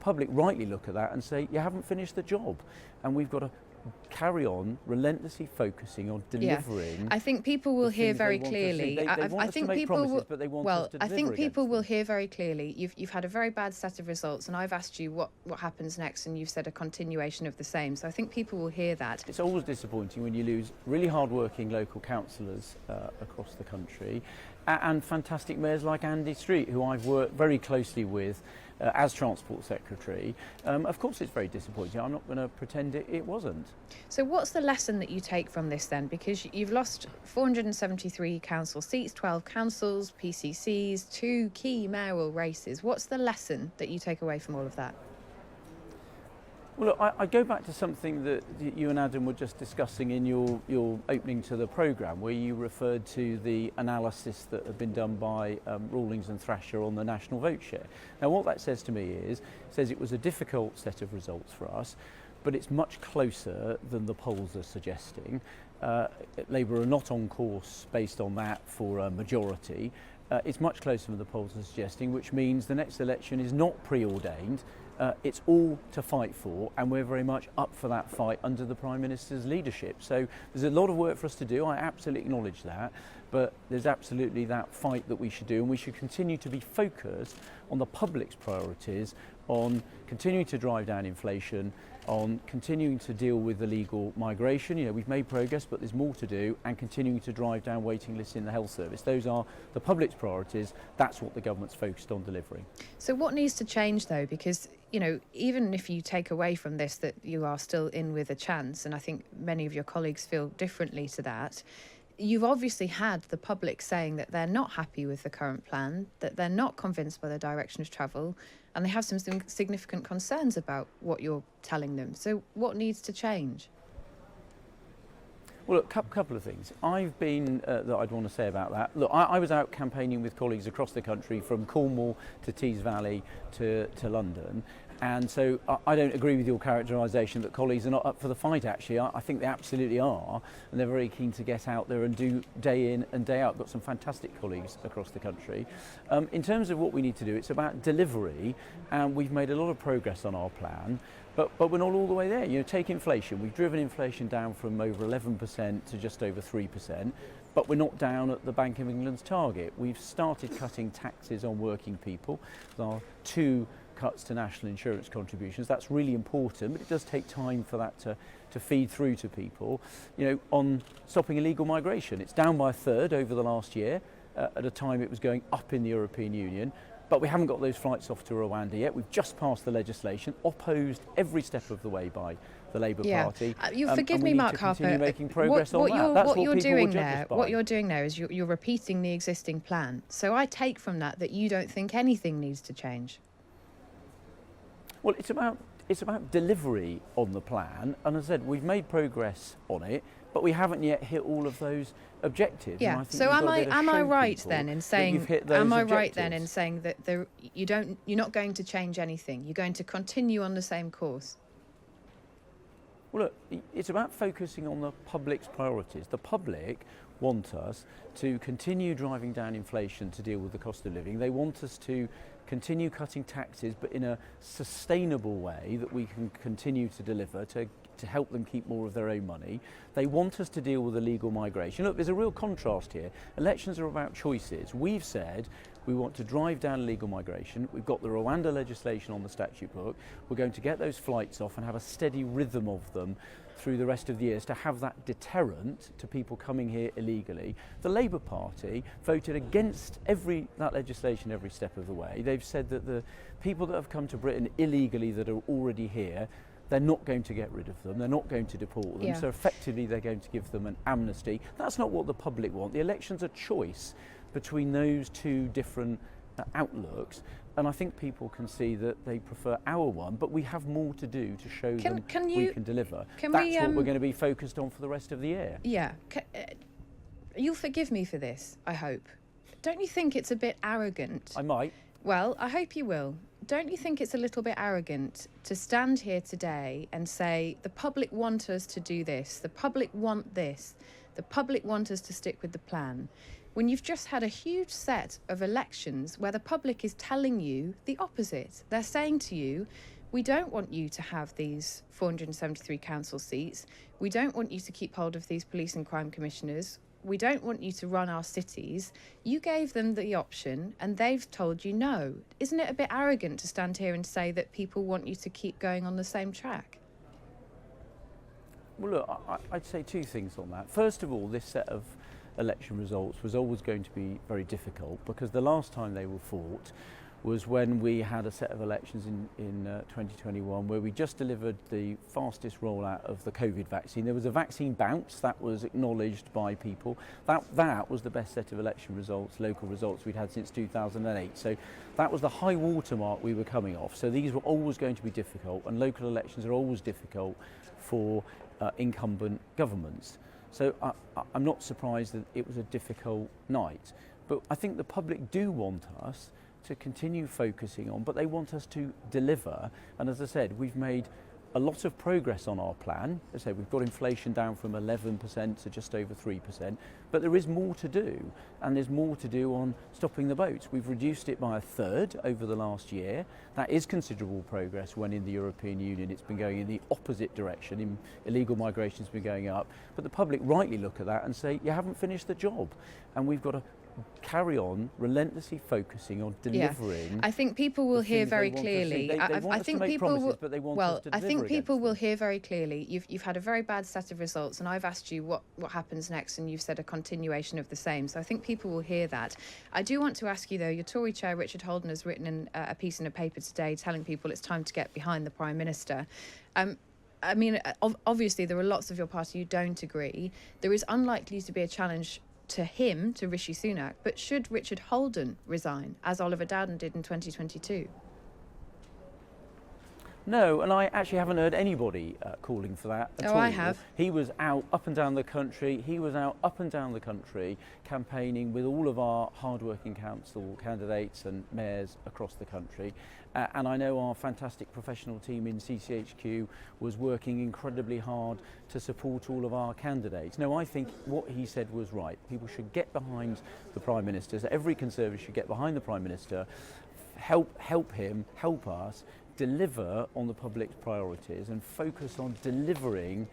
public rightly look at that and say, you haven't finished the job. And we've got to carry on relentlessly focusing on delivering. I think people will hear very clearly. I think people will. But they want us to deliver. I think people will hear very clearly. You've had a very bad set of results, and I've asked you what happens next, and you've said a continuation of the same. So I think people will hear that. It's always disappointing when you lose really hard-working local councillors across the country, and fantastic mayors like Andy Street, who I've worked very closely with as Transport Secretary. Of course it's very disappointing. I'm not going to pretend it wasn't. So what's the lesson that you take from this then? Because you've lost 473 council seats, 12 councils, PCCs, 2 key mayoral races. What's the lesson that you take away from all of that? Well, look, I go back to something that you and Adam were just discussing in your opening to the programme, where you referred to the analysis that had been done by Rawlings and Thrasher on the national vote share. Now, what that says to me is, it was a difficult set of results for us, but it's much closer than the polls are suggesting. Labour are not on course based on that for a majority. It's much closer than the polls are suggesting, which means the next election is not preordained. It's all to fight for, and we're very much up for that fight under the Prime Minister's leadership. So there's a lot of work for us to do, I absolutely acknowledge that, but there's absolutely that fight that we should do, and we should continue to be focused on the public's priorities, on continuing to drive down inflation, on continuing to deal with illegal migration. You know, we've made progress, but there's more to do, and continuing to drive down waiting lists in the health service. Those are the public's priorities. That's what the government's focused on delivering. So what needs to change though? Because, you know, even if you take away from this that you are still in with a chance, and I think many of your colleagues feel differently to that, you've obviously had the public saying that they're not happy with the current plan, that they're not convinced by the direction of travel, and they have some significant concerns about what you're telling them. So what needs to change? Well, look, a couple of things. I've been, that I'd want to say about that. Look, I was out campaigning with colleagues across the country, from Cornwall to Tees Valley to London. And so I don't agree with your characterisation that colleagues are not up for the fight, actually. I think they absolutely are, and they're very keen to get out there and do day in and day out. Got some fantastic colleagues across the country. In terms of what we need to do, it's about delivery, and we've made a lot of progress on our plan, but we're not all the way there. You know, take inflation. We've driven inflation down from over 11% to just over 3%, but we're not down at the Bank of England's target. We've started cutting taxes on working people. There are 2 cuts to national insurance contributions. That's really important, but it does take time for that to feed through to people. You know, on stopping illegal migration, it's down by 1/3 over the last year, at a time it was going up in the European Union. But we haven't got those flights off to Rwanda yet. We've just passed the legislation, opposed every step of the way by the Labour Party. You forgive me, Mark Harper. Making progress on that. What you're doing there is you're repeating the existing plan. So I take from that you don't think anything needs to change. Well, it's about delivery on the plan, and as I said, we've made progress on it, but we haven't yet hit all of those objectives. Yeah. So am I right then in saying that you're not going to change anything? You're going to continue on the same course? Well, look, it's about focusing on the public's priorities. The public want us to continue driving down inflation to deal with the cost of living. They want us to continue cutting taxes, but in a sustainable way that we can continue to deliver to help them keep more of their own money. They want us to deal with illegal migration. Look, there's a real contrast here. Elections are about choices. We've said we want to drive down illegal migration. We've got the Rwanda legislation on the statute book. We're going to get those flights off and have a steady rhythm of them through the rest of the years to have that deterrent to people coming here illegally. The Labour Party voted against that legislation every step of the way. They've said that the people that have come to Britain illegally that are already here, they're not going to get rid of them, they're not going to deport them, so effectively they're going to give them an amnesty. That's not what the public want. The election's a choice between those 2 different outlooks, and I think people can see that they prefer our one, but we have more to do to show them we can deliver. That's what we're going to be focused on for the rest of the year. Yeah. You'll forgive me for this, I hope. Don't you think it's a bit arrogant? I might. Well, I hope you will. Don't you think it's a little bit arrogant to stand here today and say the public want us to do this, the public want this, the public want us to stick with the plan, when you've just had a huge set of elections where the public is telling you the opposite. They're saying to you, we don't want you to have these 473 council seats. We don't want you to keep hold of these police and crime commissioners. We don't want you to run our cities. You gave them the option and they've told you no. Isn't it a bit arrogant to stand here and say that people want you to keep going on the same track? Well, look, I'd say two things on that. First of all, this set of election results was always going to be very difficult, because the last time they were fought was when we had a set of elections in 2021 where we just delivered the fastest rollout of the COVID vaccine. There was a vaccine bounce that was acknowledged by people. That was the best set of election results, local results we'd had since 2008. So that was the high watermark we were coming off. So these were always going to be difficult, and local elections are always difficult for incumbent governments. So I'm not surprised that it was a difficult night. But I think the public do want us to continue focusing on, but they want us to deliver. And as I said, we've made a lot of progress on our plan. As I said, we've got inflation down from 11% to just over 3%, but there is more to do, and there's more to do on stopping the boats. We've reduced it by a third over the last year. That is considerable progress when in the European Union it's been going in the opposite direction. Illegal migration's been going up, but the public rightly look at that and say, you haven't finished the job. And we've got to carry on relentlessly focusing on delivering. I think people will hear very clearly. I think people will. But they want us to I think people will them. hear very clearly. You've had a very bad set of results, and I've asked you what happens next, and you've said a continuation of the same. So I think people will hear that. I do want to ask you though. Your Tory chair Richard Holden has written a piece in a paper today telling people it's time to get behind the Prime Minister. I mean, obviously there are lots of your party who don't agree. There is unlikely to be a challenge to him, to Rishi Sunak, but should Richard Holden resign, as Oliver Dowden did in 2022? No, and I actually haven't heard anybody calling for that at all. I have. He was out up and down the country. Campaigning with all of our hard-working council candidates and mayors across the country. And I know our fantastic professional team in CCHQ was working incredibly hard to support all of our candidates. No, I think what he said was right. People should get behind the Prime Minister. So every Conservative should get behind the Prime Minister, help him, help us deliver on the public's priorities and focus on delivering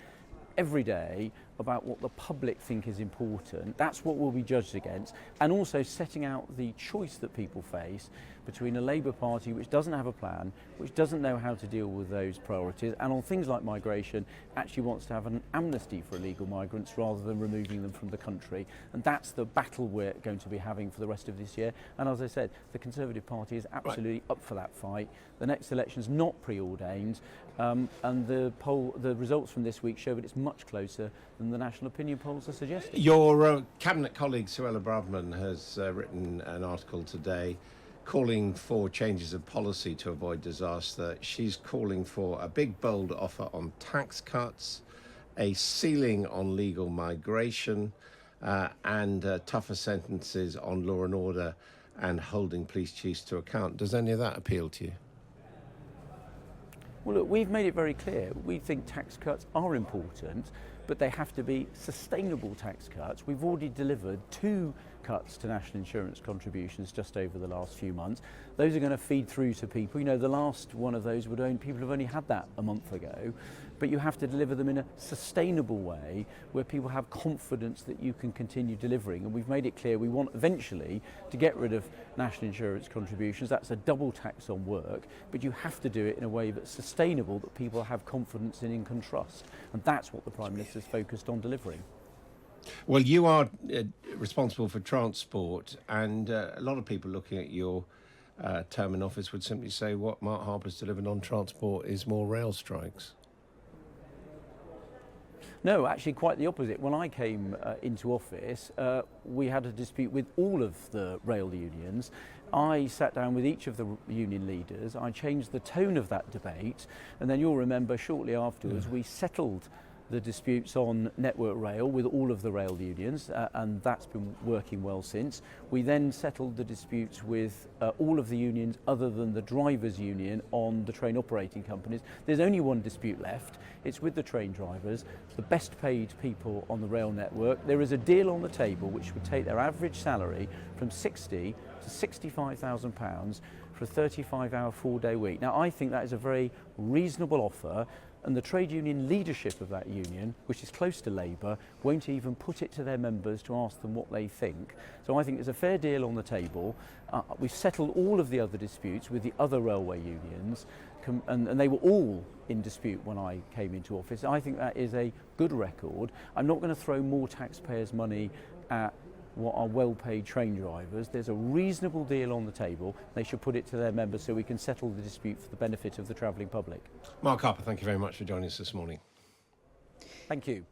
every day about what the public think is important. That's what we'll be judged against, and also setting out the choice that people face between a Labour Party which doesn't have a plan, which doesn't know how to deal with those priorities, and on things like migration actually wants to have an amnesty for illegal migrants rather than removing them from the country. And that's the battle we're going to be having for the rest of this year. And as I said, the Conservative Party is absolutely up for that fight. The next election's not preordained, and the results from this week show that it's much closer than the national opinion polls are suggesting. Your cabinet colleague Suella Braverman has written an article today calling for changes of policy to avoid disaster. She's calling for a big bold offer on tax cuts, a ceiling on legal migration, and tougher sentences on law and order and holding police chiefs to account. Does any of that appeal to you? Well, look, we've made it very clear. We think tax cuts are important, but they have to be sustainable tax cuts. We've already delivered 2 cuts to national insurance contributions just over the last few months. Those are going to feed through to people. You know, the last one of those people have only had that a month ago, but you have to deliver them in a sustainable way where people have confidence that you can continue delivering. And we've made it clear we want eventually to get rid of national insurance contributions. That's a double tax on work, but you have to do it in a way that's sustainable, that people have confidence in and can trust. And that's what the Prime Minister's focused on delivering. Well, you are responsible for transport, and a lot of people looking at your term in office would simply say what Mark Harper's delivered on transport is more rail strikes. No, actually quite the opposite. When I came into office, we had a dispute with all of the rail unions. I sat down with each of the union leaders, I changed the tone of that debate, and then you'll remember shortly afterwards we settled the disputes on Network Rail with all of the rail unions, and that's been working well since. We then settled the disputes with all of the unions other than the drivers' union on the train operating companies. There's only one dispute left. It's with the train drivers, the best paid people on the rail network. There is a deal on the table which would take their average salary from £60,000 to £65,000 for a 35-hour, 4-day week. Now, I think that is a very reasonable offer, and the trade union leadership of that union, which is close to Labour, won't even put it to their members to ask them what they think. So I think there's a fair deal on the table. We've settled all of the other disputes with the other railway unions, and they were all in dispute when I came into office. I think that is a good record. I'm not going to throw more taxpayers' money at what are well-paid train drivers. There's a reasonable deal on the table. They should put it to their members so we can settle the dispute for the benefit of the travelling public. Mark Harper, thank you very much for joining us this morning. Thank you.